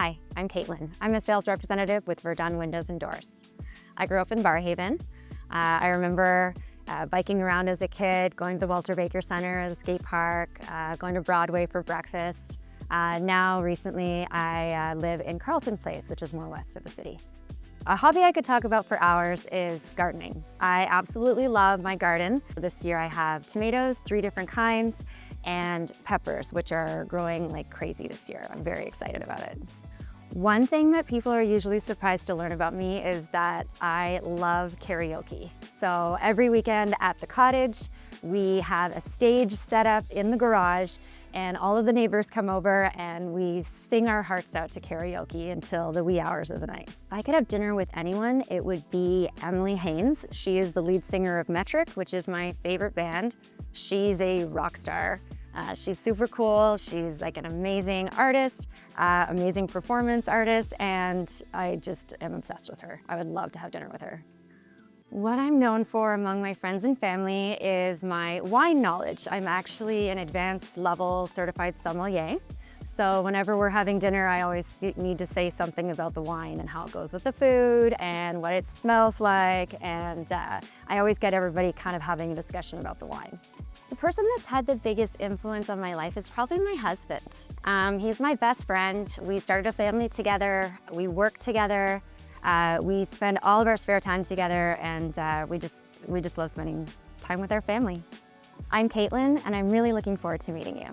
Hi, I'm Caitlin. I'm a sales representative with Verdun Windows and Doors. I grew up in Barrhaven. I remember biking around as a kid, going to the Walter Baker Center, the skate park, going to Broadway for breakfast. Now, recently, I live in Carlton Place, which is more west of the city. A hobby I could talk about for hours is gardening. I absolutely love my garden. This year I have tomatoes, 3 different kinds, and peppers, which are growing like crazy this year. I'm very excited about it. One thing that people are usually surprised to learn about me is that I love karaoke. So every weekend at the cottage, we have a stage set up in the garage, and all of the neighbors come over and we sing our hearts out to karaoke until the wee hours of the night. If I could have dinner with anyone, it would be Emily Haynes. She is the lead singer of Metric, which is my favorite band. She's a rock star. She's super cool. She's like an amazing artist, amazing performance artist, and I just am obsessed with her. I would love to have dinner with her. What I'm known for among my friends and family is my wine knowledge. I'm actually an advanced level certified sommelier. So whenever we're having dinner, I always need to say something about the wine and how it goes with the food and what it smells like. And I always get everybody kind of having a discussion about the wine. The person that's had the biggest influence on my life is probably my husband. He's my best friend. We started a family together. We work together. We spend all of our spare time together, and we just love spending time with our family. I'm Caitlin, and I'm really looking forward to meeting you.